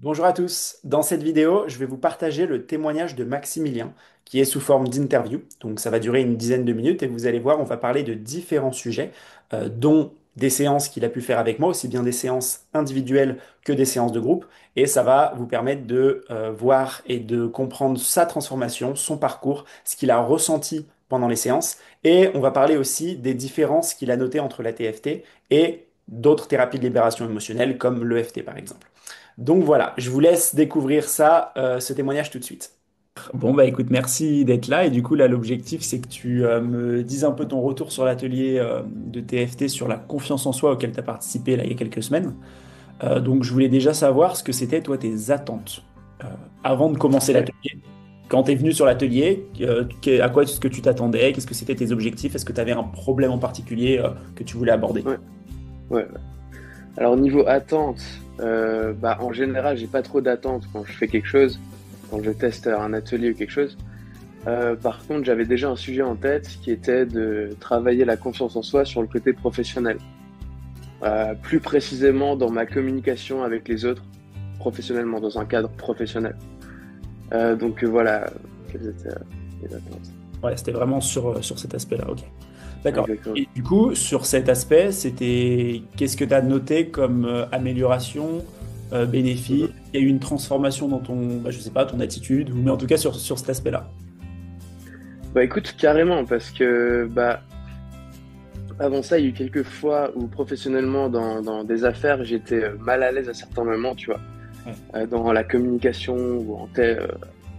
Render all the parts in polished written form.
Bonjour à tous. Dans cette vidéo, je vais vous partager le témoignage de Maximilien qui est sous forme d'interview. Donc ça va durer une dizaine de minutes et vous allez voir, on va parler de différents sujets, dont des séances qu'il a pu faire avec moi, aussi bien des séances individuelles que des séances de groupe. Et ça va vous permettre de voir et de comprendre sa transformation, son parcours, ce qu'il a ressenti pendant les séances. Et on va parler aussi des différences qu'il a notées entre la TFT et d'autres thérapies de libération émotionnelle comme l'EFT par exemple. Donc voilà, je vous laisse découvrir ça, ce témoignage tout de suite. Bon, bah écoute, merci d'être là. Et du coup, là, l'objectif, c'est que tu me dises un peu ton retour sur l'atelier de TFT sur la confiance en soi auquel tu as participé là, il y a quelques semaines. Donc, je voulais déjà savoir ce que c'était, toi, tes attentes euh, avant de commencer Ouais, l'atelier. Quand tu es venu sur l'atelier, à quoi est-ce que tu t'attendais? Qu'est-ce que c'était tes objectifs? Est-ce que tu avais un problème en particulier que tu voulais aborder? ouais, ouais. Alors niveau attente, en général, j'ai pas trop d'attente quand je fais quelque chose, quand je teste un atelier ou quelque chose. Par contre, j'avais déjà un sujet en tête qui était de travailler la confiance en soi sur le côté professionnel. Plus précisément dans ma communication avec les autres, professionnellement, dans un cadre professionnel. Voilà, quelles étaient les attentes. Ouais, c'était vraiment sur cet aspect-là, ok. D'accord. Exactement. Et du coup, sur cet aspect, c'était qu'est-ce que tu as noté comme amélioration, bénéfice? Mhm. Il y a eu une transformation dans ton, je sais pas, ton attitude, mais en tout cas sur cet aspect-là. Bah écoute, carrément, parce que avant ça, il y a eu quelques fois où professionnellement, dans des affaires, j'étais mal à l'aise à certains moments, tu vois. Ouais. Dans la communication ou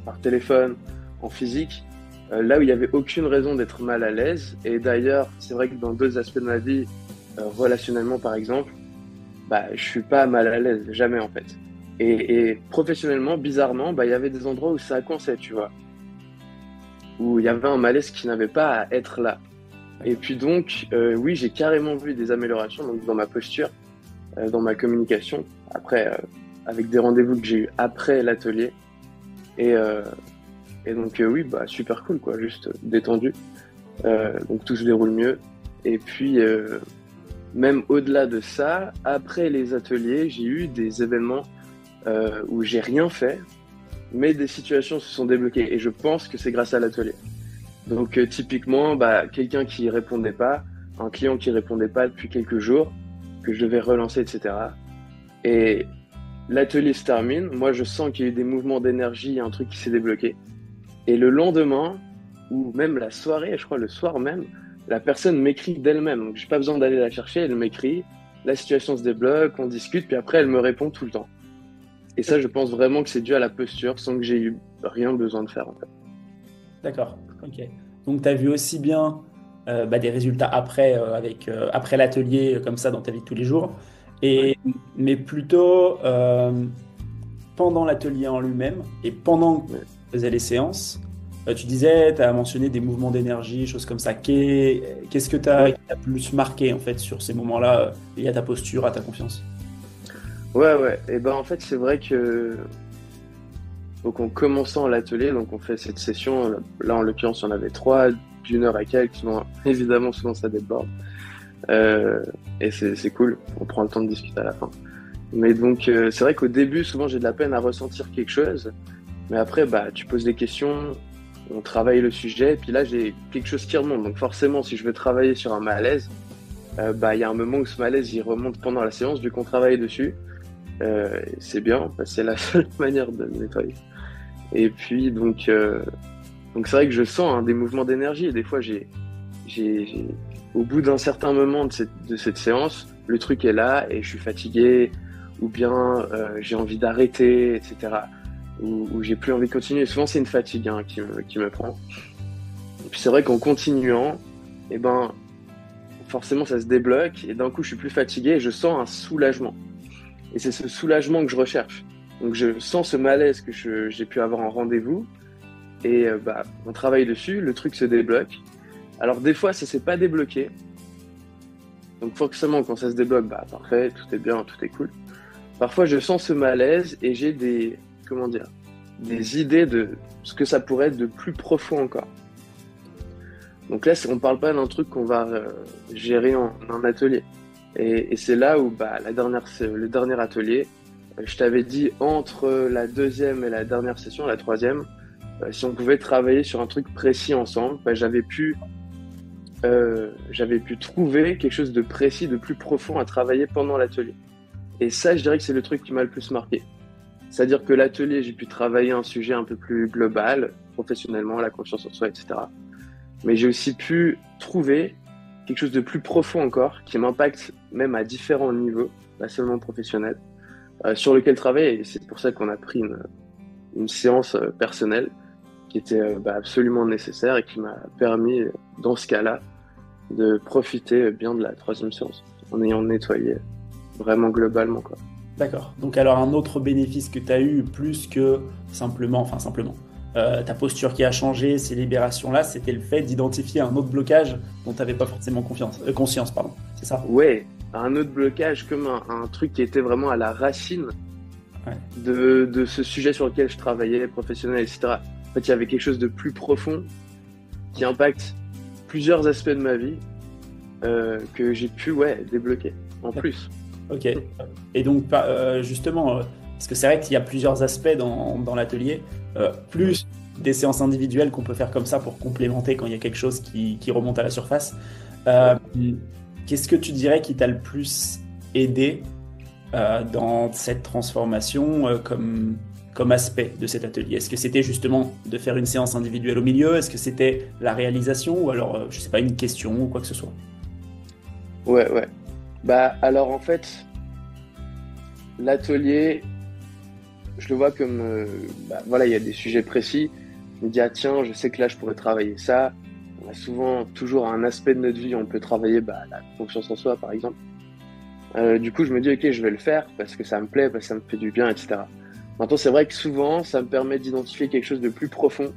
par téléphone, en physique, là où il n'y avait aucune raison d'être mal à l'aise. Et d'ailleurs, c'est vrai que dans d'autres aspects de ma vie, relationnellement par exemple, je suis pas mal à l'aise, jamais en fait. Et professionnellement, bizarrement, il y avait des endroits où ça coinçait, tu vois, où il y avait un malaise qui n'avait pas à être là. Et D'accord. puis donc, oui, j'ai carrément vu des améliorations donc dans ma posture, dans ma communication. Après, avec des rendez-vous que j'ai eu après l'atelier. Et, euh, oui, super cool, quoi, juste détendu. Donc tout se déroule mieux. Et puis, même au-delà de ça, après les ateliers, j'ai eu des événements où j'ai rien fait, mais des situations se sont débloquées. Et je pense que c'est grâce à l'atelier. Donc typiquement, quelqu'un qui répondait pas, un client qui répondait pas depuis quelques jours, que je devais relancer, etc. Et l'atelier se termine, moi je sens qu'il y a eu des mouvements d'énergie, il y a un truc qui s'est débloqué. Et le lendemain, ou même la soirée, je crois le soir même, la personne m'écrit d'elle-même. Donc j'ai pas besoin d'aller la chercher, elle m'écrit, la situation se débloque, on discute, puis après elle me répond tout le temps. Et ça, je pense vraiment que c'est dû à la posture, sans que j'ai eu rien besoin de faire en fait. D'accord. Ok. Donc, tu as vu aussi bien des résultats après, après l'atelier, comme ça, dans ta vie de tous les jours, Ouais. mais plutôt pendant l'atelier en lui-même et pendant que tu Ouais. faisais les séances. Tu disais, tu as mentionné des mouvements d'énergie, choses comme ça. Qu'est-ce que tu as, Ouais. qui t'a plus marqué en fait sur ces moments-là, liés à ta posture, à ta confiance? Ouais, ouais. Et ben en fait, c'est vrai que donc en commençant l'atelier, donc on fait cette session. Là, en l'occurrence, il y en avait trois d'une heure et quelques. Sinon, évidemment, souvent ça déborde. Euh, et c'est cool. On prend le temps de discuter à la fin. Mais donc, c'est vrai qu'au début, souvent, j'ai de la peine à ressentir quelque chose. Mais après, tu poses des questions, on travaille le sujet, et puis là, j'ai quelque chose qui remonte. Donc forcément, si je veux travailler sur un malaise, il y a un moment où ce malaise, il remonte pendant la séance, vu qu'on travaille dessus. C'est bien, c'est la seule manière de le nettoyer. Et puis, donc c'est vrai que je sens des mouvements d'énergie, et des fois, au bout d'un certain moment de cette séance, le truc est là, et je suis fatigué, ou bien j'ai envie d'arrêter, etc. Ou j'ai plus envie de continuer. Souvent, c'est une fatigue qui me prend. Et puis c'est vrai qu'en continuant, eh ben, forcément, ça se débloque et d'un coup, je suis plus fatigué et je sens un soulagement. Et c'est ce soulagement que je recherche. Donc, je sens ce malaise que j'ai pu avoir en rendez-vous et on travaille dessus, le truc se débloque. Alors, des fois, ça s'est pas débloqué. Donc, forcément, quand ça se débloque, parfait, tout est bien, tout est cool. Parfois, je sens ce malaise et j'ai comment dire, des idées de ce que ça pourrait être de plus profond encore. Donc là, on parle pas d'un truc qu'on va gérer en un atelier. Et c'est là où le dernier atelier, Je t'avais dit entre la deuxième et la dernière session, la troisième, si on pouvait travailler sur un truc précis ensemble, j'avais pu trouver quelque chose de précis, de plus profond à travailler pendant l'atelier. Et ça, je dirais que c'est le truc qui m'a le plus marqué. C'est-à-dire que l'atelier, j'ai pu travailler un sujet un peu plus global, professionnellement, la confiance en soi, etc. Mais j'ai aussi pu trouver quelque chose de plus profond encore, qui m'impacte même à différents niveaux, pas seulement professionnel, sur lequel travailler. Et c'est pour ça qu'on a pris une séance personnelle qui était absolument nécessaire et qui m'a permis, dans ce cas-là, de profiter bien de la troisième séance, en ayant nettoyé vraiment globalement, quoi. D'accord. Donc alors un autre bénéfice que tu as eu plus que simplement, ta posture qui a changé, ces libérations-là, c'était le fait d'identifier un autre blocage dont tu n'avais pas forcément conscience, pardon. C'est ça? Ouais, un autre blocage comme un truc qui était vraiment à la racine Ouais. de ce sujet sur lequel je travaillais, professionnel, etc. En fait, il y avait quelque chose de plus profond qui impacte plusieurs aspects de ma vie que j'ai pu débloquer en plus. Ok. Et donc, justement, parce que c'est vrai qu'il y a plusieurs aspects dans l'atelier, plus des séances individuelles qu'on peut faire comme ça pour complémenter quand il y a quelque chose qui remonte à la surface. Ouais. Euh, Qu'est-ce que tu dirais qui t'a le plus aidé dans cette transformation comme aspect de cet atelier? Est-ce que c'était justement de faire une séance individuelle au milieu? Est-ce que c'était la réalisation? Ou alors, je sais pas, une question ou quoi que ce soit? Ouais, ouais. Bah, alors en fait, l'atelier, je le vois comme, voilà, il y a des sujets précis. Je me dis, ah tiens, je sais que là, je pourrais travailler ça. On a souvent toujours un aspect de notre vie où on peut travailler la confiance en soi, par exemple. Du coup, je me dis, ok, je vais le faire parce que ça me plaît, parce que ça me fait du bien, etc. Maintenant, c'est vrai que souvent, ça me permet d'identifier quelque chose de plus profond.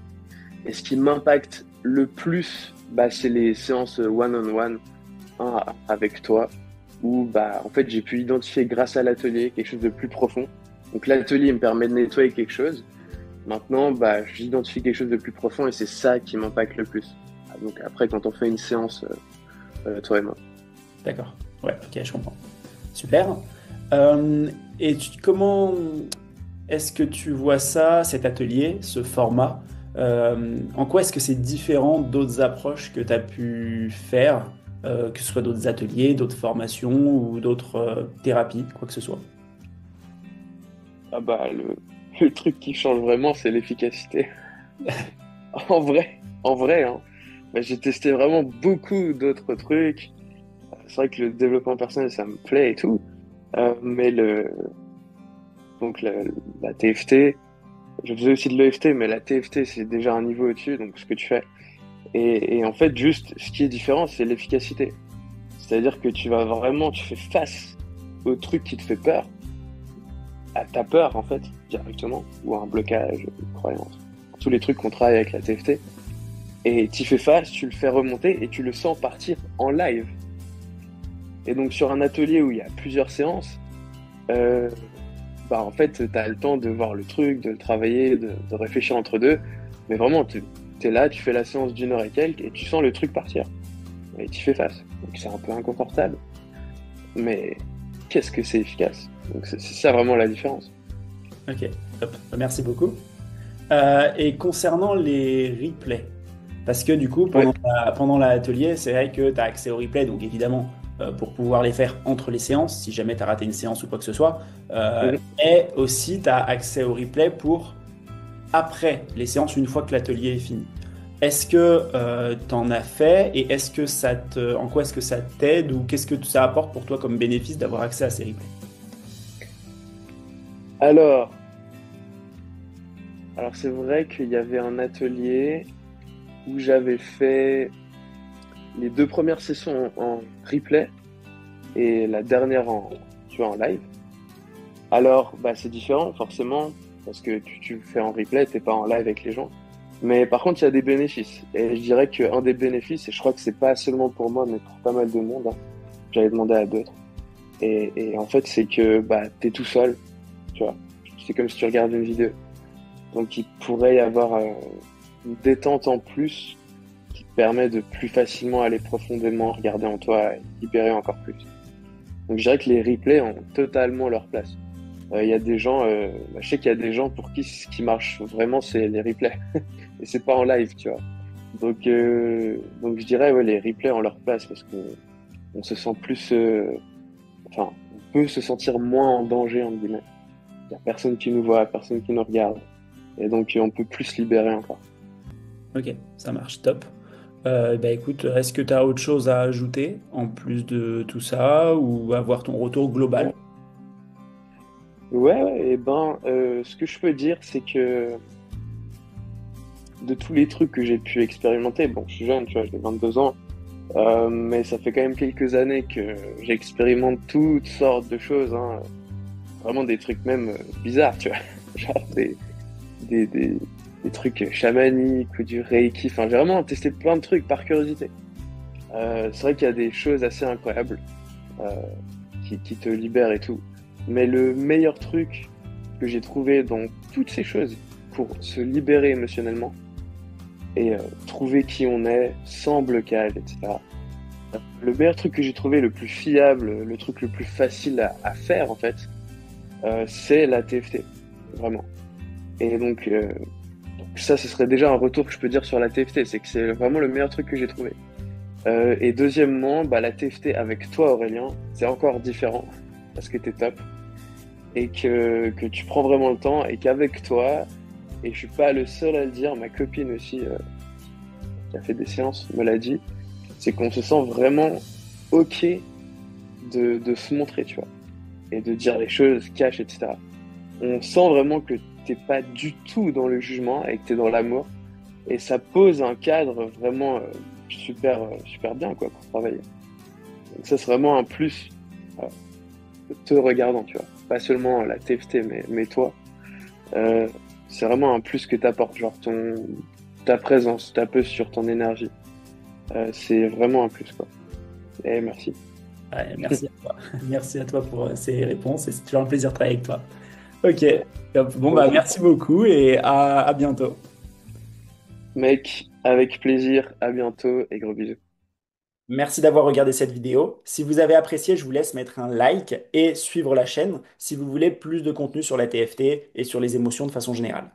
Et ce qui m'impacte le plus, c'est les séances one-on-one, avec toi, où en fait, j'ai pu identifier grâce à l'atelier quelque chose de plus profond. Donc l'atelier me permet de nettoyer quelque chose. Maintenant, j'identifie quelque chose de plus profond et c'est ça qui m'impacte le plus. Donc après, quand on fait une séance, toi et moi. D'accord. Ouais, ok, je comprends. Super. Et comment est-ce que tu vois ça, cet atelier, ce format? En quoi est-ce que c'est différent d'autres approches que tu as pu faire, que ce soit d'autres ateliers, d'autres formations ou d'autres thérapies, quoi que ce soit? Le truc qui change vraiment, c'est l'efficacité. En vrai, hein. J'ai testé vraiment beaucoup d'autres trucs. C'est vrai que le développement personnel, ça me plaît et tout. Mais donc la TFT, je faisais aussi de l'EFT, mais la TFT, c'est déjà un niveau au-dessus, donc ce que tu fais. Et en fait, juste, ce qui est différent, c'est l'efficacité. C'est-à-dire que tu fais face au truc qui te fait peur, à ta peur, en fait, directement, ou à un blocage, une croyance. Tous les trucs qu'on travaille avec la TFT. Et tu fais face, tu le fais remonter et tu le sens partir en live. Et donc, sur un atelier où il y a plusieurs séances, en fait, tu as le temps de voir le truc, de le travailler, de réfléchir entre deux. Mais vraiment, tu es là, tu fais la séance d'une heure et quelques et tu sens le truc partir. Et tu fais face. Donc, c'est un peu inconfortable. Mais qu'est-ce que c'est efficace? Donc, c'est ça vraiment la différence. Ok, top. Merci beaucoup. Et concernant les replays, parce que du coup, Ouais. pendant l'atelier, c'est vrai que tu as accès aux replays, donc évidemment, pour pouvoir les faire entre les séances, si jamais tu as raté une séance ou quoi que ce soit. Mhm. Et aussi, tu as accès aux replays pour après les séances, une fois que l'atelier est fini. Est-ce que tu en as fait et en quoi est-ce que ça t'aide ou qu'est-ce que ça apporte pour toi comme bénéfice d'avoir accès à ces replays? Alors, alors c'est vrai qu'il y avait un atelier où j'avais fait les 2 premières sessions en replay et la dernière en live. Alors, c'est différent forcément parce que tu le fais en replay, t'es pas en live avec les gens. Mais par contre, il y a des bénéfices. Et je dirais qu'un des bénéfices, et je crois que c'est pas seulement pour moi, mais pour pas mal de monde, hein, j'avais demandé à d'autres. Et en fait, c'est que t'es tout seul, tu vois. C'est comme si tu regardes une vidéo. Donc, il pourrait y avoir une détente en plus qui te permet de plus facilement aller profondément regarder en toi et libérer encore plus. Donc, je dirais que les replays ont totalement leur place. Il y a des gens, je sais qu'il y a des gens pour qui ce qui marche vraiment, c'est les replays. Et c'est pas en live, tu vois. Donc je dirais, ouais, les replays ont leur place parce qu'on se sent plus, enfin, on peut se sentir moins en danger, entre guillemets. Il y a personne qui nous voit, personne qui nous regarde. Et donc, on peut plus se libérer encore. Ok, ça marche, top. Bah écoute, est-ce que tu as autre chose à ajouter en plus de tout ça ou avoir ton retour global? Ouais, ouais, et ben, ce que je peux dire, c'est que de tous les trucs que j'ai pu expérimenter, bon, je suis jeune, tu vois, j'ai 22 ans, mais ça fait quand même quelques années que j'expérimente toutes sortes de choses, hein, vraiment des trucs même bizarres, tu vois, genre des, des, des trucs chamaniques ou du reiki, enfin, j'ai vraiment testé plein de trucs par curiosité. C'est vrai qu'il y a des choses assez incroyables euh, qui te libèrent et tout, mais le meilleur truc que j'ai trouvé dans toutes ces choses pour se libérer émotionnellement, et trouver qui on est sans blocage, etc. Le meilleur truc que j'ai trouvé, le plus fiable, le truc le plus facile à faire en fait, c'est la TFT, vraiment. Et donc ça, ce serait déjà un retour que je peux dire sur la TFT, c'est que c'est vraiment le meilleur truc que j'ai trouvé. Et deuxièmement, bah, la TFT avec toi, Aurélien, c'est encore différent parce que t'es top et que tu prends vraiment le temps et qu'avec toi, et je suis pas le seul à le dire, ma copine aussi qui a fait des séances me l'a dit, c'est qu'on se sent vraiment OK de se montrer, tu vois, et de dire les choses cash, etc. On sent vraiment que t'es pas du tout dans le jugement et que t'es dans l'amour, et ça pose un cadre vraiment super bien, quoi, pour travailler. Donc ça, c'est vraiment un plus euh, te regardant, tu vois. Pas seulement la TFT, mais toi. Euh, c'est vraiment un plus que t'apportes, genre ta présence, ta posture, ton énergie. C'est vraiment un plus, quoi. Et merci. Ouais, merci à toi. Merci à toi pour ces réponses et c'est toujours un plaisir de travailler avec toi. Ok, top. Bon, Moi bah aussi. merci beaucoup et à bientôt. Mec, avec plaisir, à bientôt et gros bisous. Merci d'avoir regardé cette vidéo. Si vous avez apprécié, je vous laisse mettre un like et suivre la chaîne si vous voulez plus de contenu sur la TFT et sur les émotions de façon générale.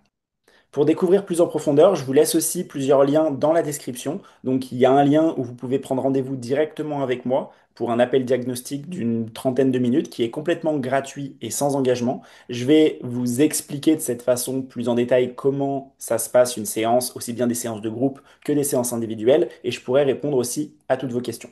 Pour découvrir plus en profondeur, je vous laisse aussi plusieurs liens dans la description. Donc il y a un lien où vous pouvez prendre rendez-vous directement avec moi pour un appel diagnostic d'une trentaine de minutes qui est complètement gratuit et sans engagement. Je vais vous expliquer de cette façon plus en détail comment ça se passe une séance, aussi bien des séances de groupe que des séances individuelles, et je pourrai répondre aussi à toutes vos questions.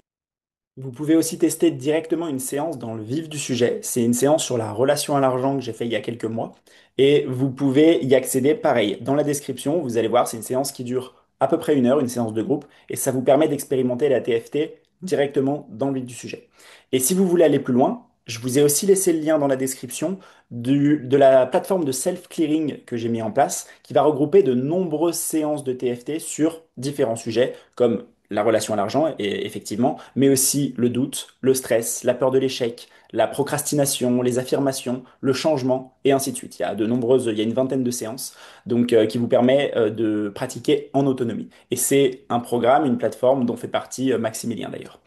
Vous pouvez aussi tester directement une séance dans le vif du sujet. C'est une séance sur la relation à l'argent que j'ai fait il y a quelques mois. Et vous pouvez y accéder pareil. Dans la description, vous allez voir, c'est une séance qui dure à peu près une heure, une séance de groupe. Et ça vous permet d'expérimenter la TFT directement dans le vif du sujet. Et si vous voulez aller plus loin, je vous ai aussi laissé le lien dans la description de la plateforme de self-clearing que j'ai mis en place, qui va regrouper de nombreuses séances de TFT sur différents sujets, comme la relation à l'argent, et effectivement, mais aussi le doute, le stress, la peur de l'échec, la procrastination, les affirmations, le changement, et ainsi de suite. Il y a une vingtaine de séances, donc qui vous permet de pratiquer en autonomie. Et c'est un programme, une plateforme dont fait partie Maximilien d'ailleurs.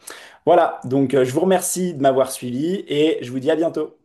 Voilà, donc je vous remercie de m'avoir suivi et je vous dis à bientôt.